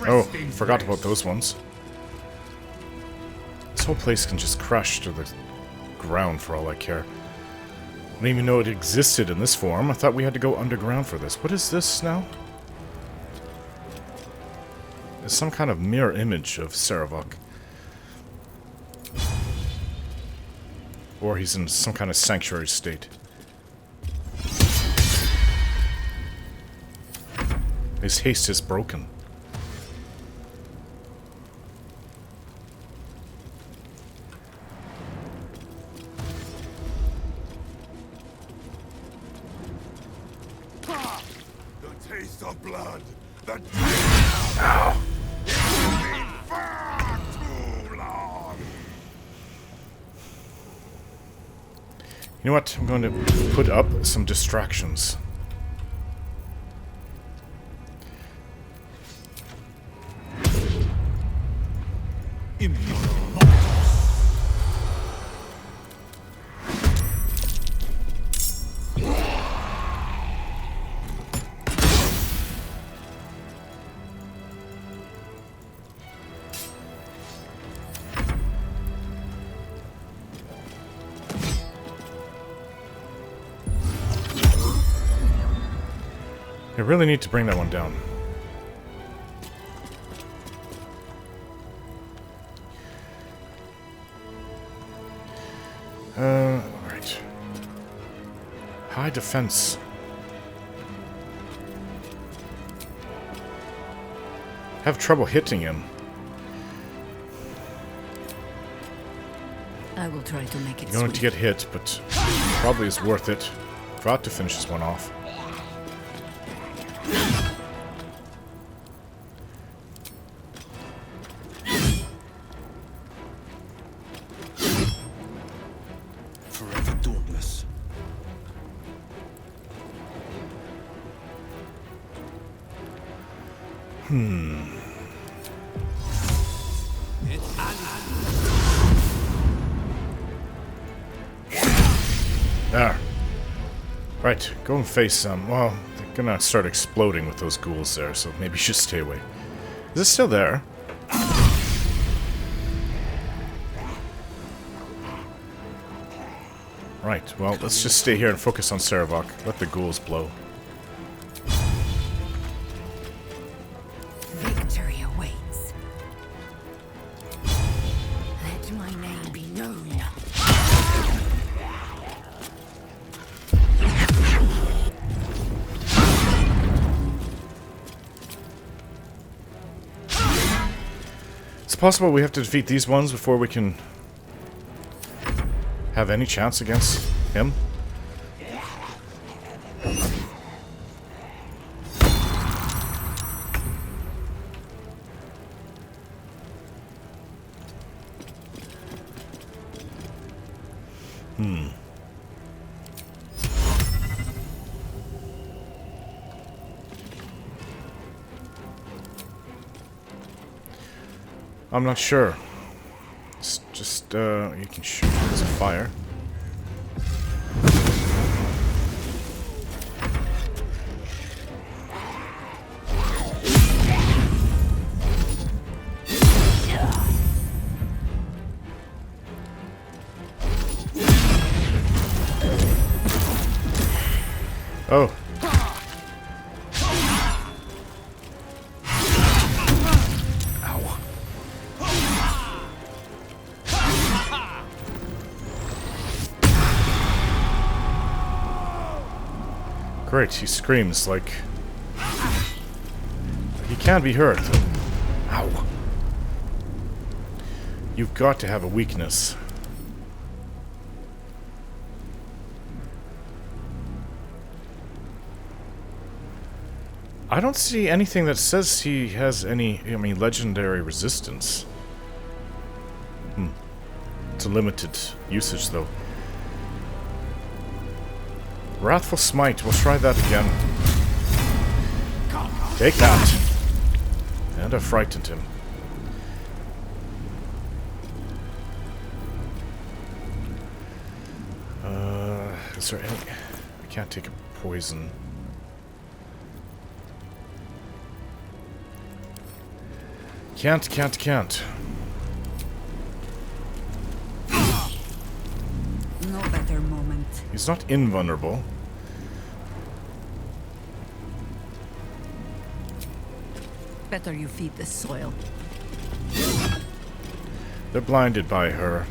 A: Oh, forgot about those ones. This whole place can just crash to the ground for all I care. I didn't even know it existed in this form. I thought we had to go underground for this. What is this now? It's some kind of mirror image of Sarevok. Or he's in some kind of sanctuary state. His haste is broken.
L: The taste of blood. The
A: Ow.
L: far too long.
A: You know what? I'm going to put up some distractions. I really need to bring that one down. Alright. High defense. Have trouble hitting him.
G: I will try to make it
A: Going
G: sweet.
A: to get hit, but probably is worth it. Forgot to finish this one off. There. Right, go and face some. Well, they're gonna start exploding with those ghouls there, so maybe you should stay away. Is it still there? Right, well, let's just stay here and focus on Sarevok. Let the ghouls blow.
M: Victory awaits. Let my name be known.
A: It's possible we have to defeat these ones before we can have any chance against him. I'm not sure. It's just, you can shoot. There's a fire. Oh. Great, he screams like he can't be hurt. Ow. You've got to have a weakness. I don't see anything that says he has any, legendary resistance. It's a limited usage, though. Wrathful Smite. We'll try that again. Take that. And I frightened him. Is there any... I can't take a poison. Can't.
G: No better moment.
A: He's not invulnerable.
G: Better you feed the soil.
A: They're blinded by her.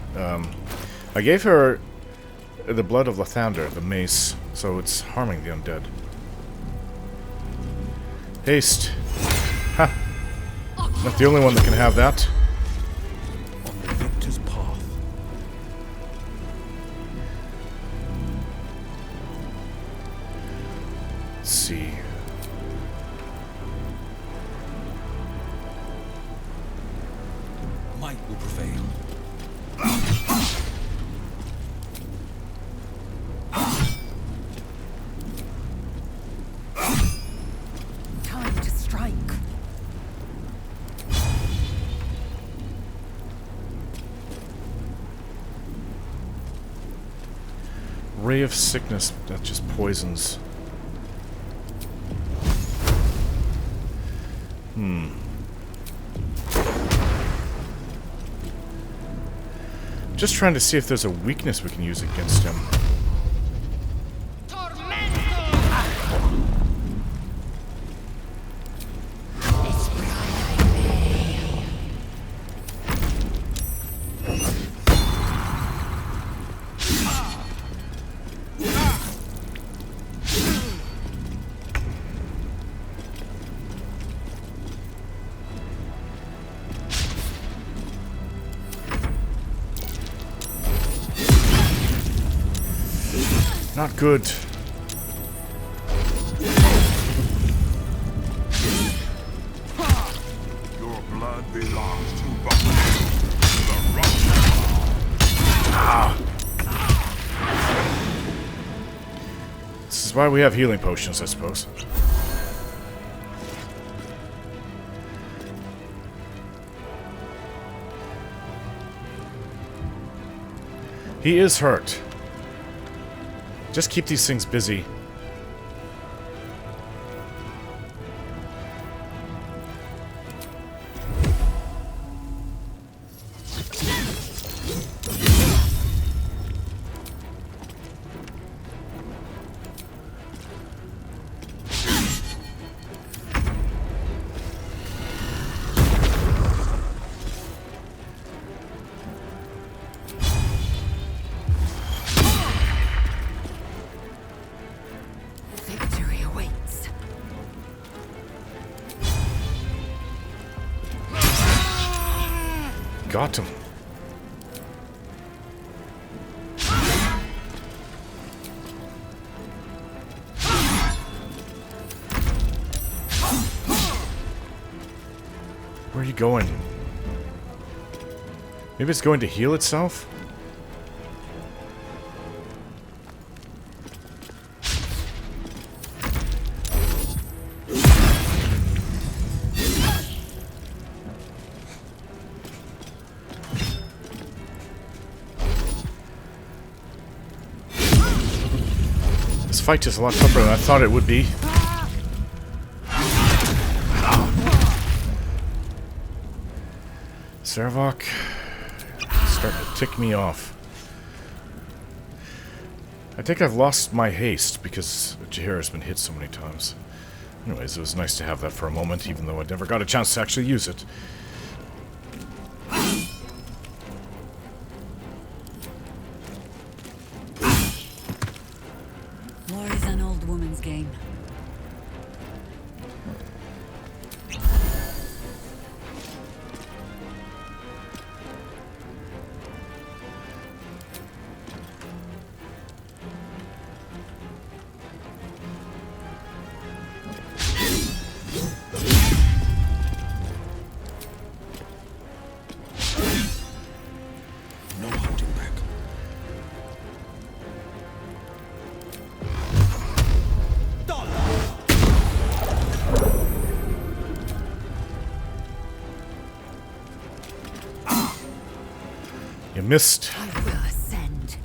A: I gave her the blood of Lathander, the mace, so it's harming the undead. Haste. Ha! Not the only one that can have that.
F: On the victor's path.
A: Let's see.
F: Might will prevail.
M: Time to strike.
A: Ray of Sickness, that just poisons. Just trying to see if there's a weakness we can use against him. Not good.
L: Your blood belongs to Buffalo.
A: This is why we have healing potions, I suppose. He is hurt. Just keep these things busy.
M: Victory awaits.
A: Got him. Where are you going? Maybe it's going to heal itself? This fight is a lot tougher than I thought it would be. Sarevok starting to tick me off. I think I've lost my haste because Jaheira's been hit so many times. Anyways, it was nice to have that for a moment, even though I never got a chance to actually use it.
G: War is an old woman's game.
F: No holding back.
A: You missed.
M: I will ascend.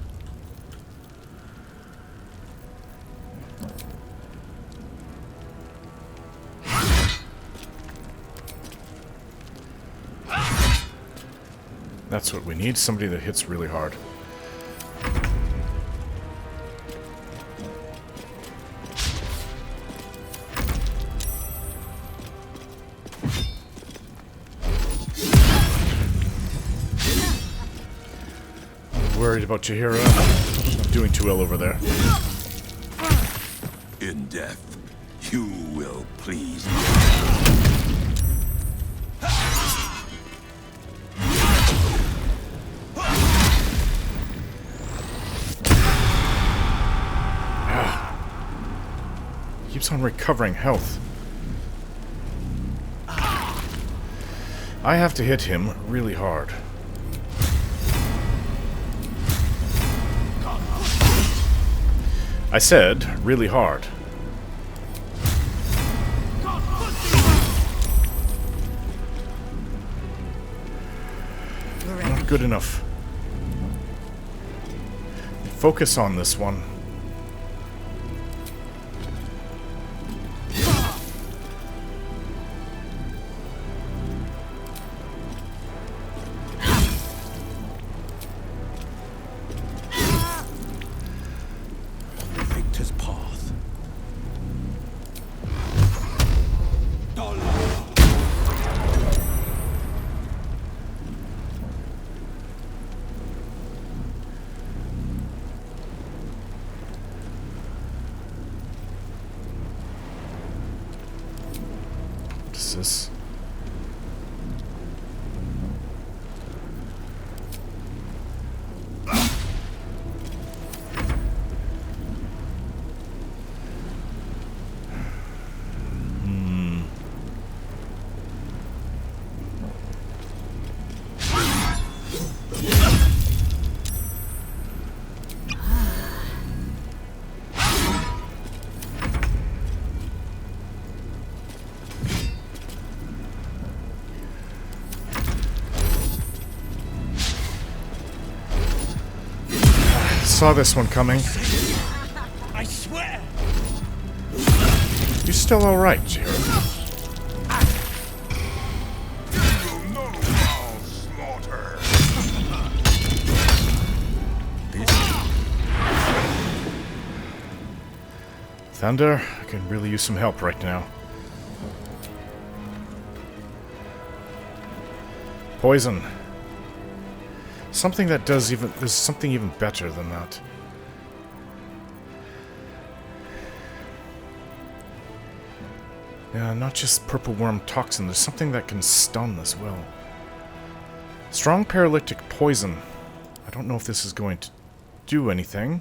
A: That's what we need, somebody that hits really hard. I'm worried about Jaheira. I'm doing too well over there.
L: In death, you will please me.
A: Keeps on recovering health. I have to hit him really hard. I said really hard. Not good enough. Focus on this one.
F: Victor's path.
A: What is this? saw this one coming.
J: I swear!
A: You're still alright, Jared. Thunder, I can really use some help right now. Poison. Something that does even... There's something even better than that. Yeah, not just purple worm toxin. There's something that can stun as well. Strong paralytic poison. I don't know if this is going to do anything.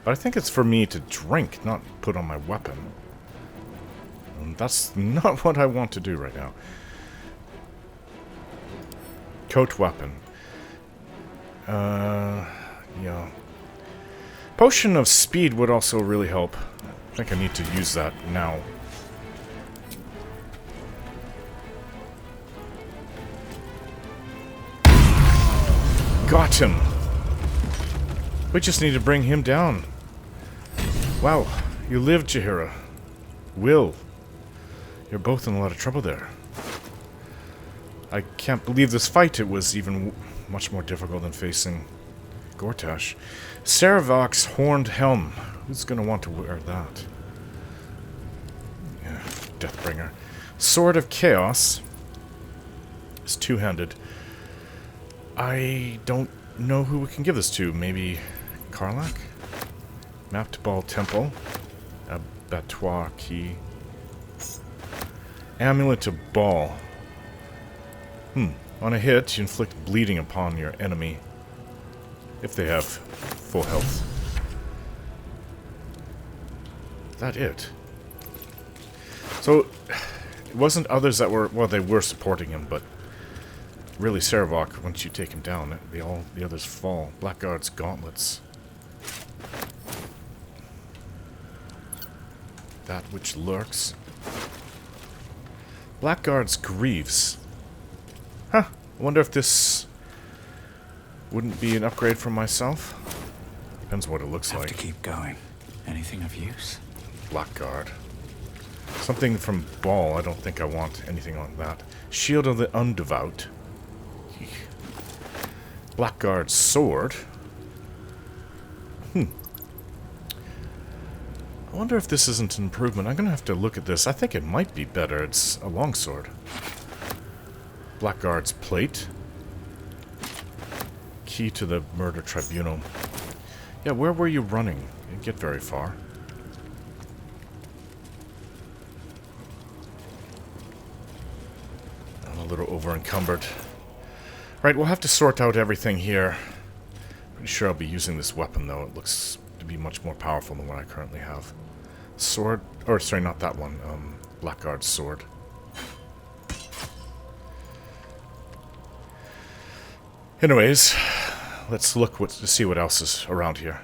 A: But I think it's for me to drink, not put on my weapon. And that's not what I want to do right now. Coat weapon. Yeah. Potion of speed would also really help. I think I need to use that now. Got him! We just need to bring him down. Wow, you lived, Jaheira. Will. You're both in a lot of trouble there. I can't believe this fight. It was even much more difficult than facing Gortash. Sarevok's horned helm. Who's going to want to wear that? Yeah, Deathbringer. Sword of Chaos. It's two-handed. I don't know who we can give this to. Maybe Karlach? Mapped Ball Temple. Abattoir Key. Amulet of Ball. On a hit, you inflict bleeding upon your enemy. If they have full health. Is that it? So, it wasn't others that were... Well, they were supporting him, but... Really, Sarevok, once you take him down, the others fall. Blackguard's gauntlets. That which lurks. Blackguard's greaves. Huh. I wonder if this wouldn't be an upgrade for myself. Depends what it looks like.
J: Have to keep going. Anything of use?
A: Blackguard. Something from Ball. I don't think I want anything on that. Shield of the Undevout. Blackguard's sword. I wonder if this isn't an improvement. I'm gonna have to look at this. I think it might be better. It's a longsword. Blackguard's plate. Key to the murder tribunal. Yeah, where were you running? You didn't get very far. I'm a little over-encumbered. Right, we'll have to sort out everything here. Pretty sure I'll be using this weapon, though. It looks to be much more powerful than what I currently have. Sword... Or, sorry, not that one. Blackguard's sword. Anyways, let's look to see what else is around here.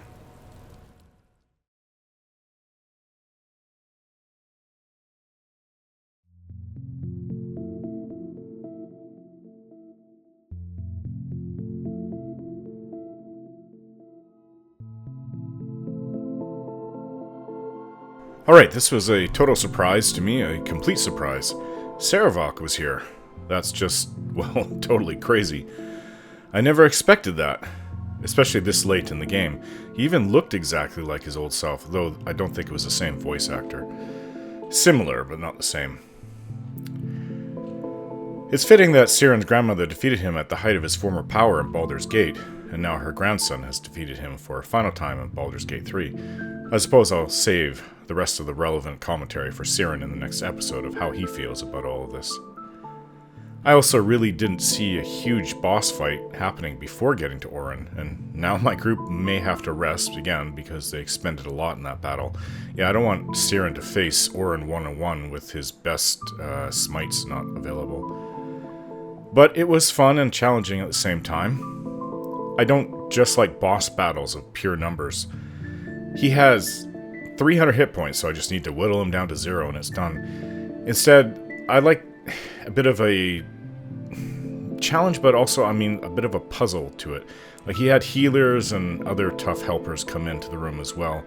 A: Alright, this was a total surprise to me, a complete surprise. Sarevok was here. That's just, well, totally crazy. I never expected that, especially this late in the game. He even looked exactly like his old self, though I don't think it was the same voice actor. Similar, but not the same. It's fitting that Siren's grandmother defeated him at the height of his former power in Baldur's Gate, and now her grandson has defeated him for a final time in Baldur's Gate 3. I suppose I'll save the rest of the relevant commentary for Siren in the next episode of how he feels about all of this. I also really didn't see a huge boss fight happening before getting to Orin, and now my group may have to rest again because they expended a lot in that battle. Yeah, I don't want Siren to face Orin one-on-one with his best smites not available. But it was fun and challenging at the same time. I don't just like boss battles of pure numbers. He has 300 hit points, so I just need to whittle him down to 0 and it's done. Instead, I like a bit of a challenge, but also, I mean, a bit of a puzzle to it. Like, he had healers and other tough helpers come into the room as well.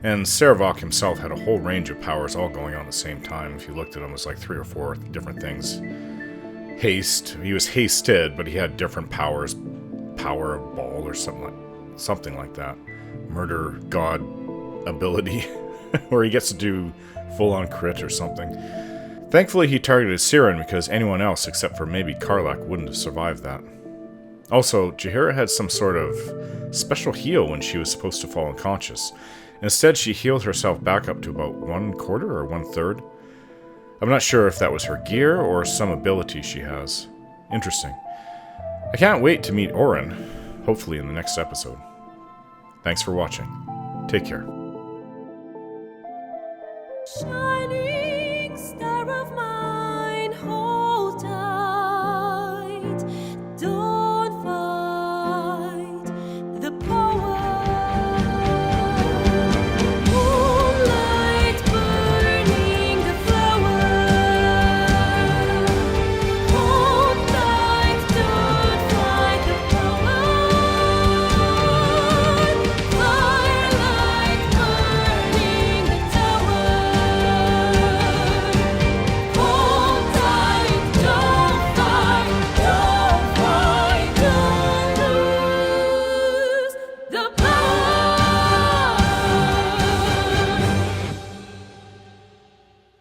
A: And Sarevok himself had a whole range of powers all going on at the same time. If you looked at them, it was like 3 or 4 different things. Haste. He was hasted, but he had different powers. Power of Ball or something like that. Murder God ability. Where he gets to do full-on crit or something. Thankfully, he targeted Siren because anyone else, except for maybe Karlach, wouldn't have survived that. Also, Jaheira had some sort of special heal when she was supposed to fall unconscious. Instead, she healed herself back up to about 1/4 or 1/3. I'm not sure if that was her gear or some ability she has. Interesting. I can't wait to meet Orin, hopefully in the next episode. Thanks for watching. Take care.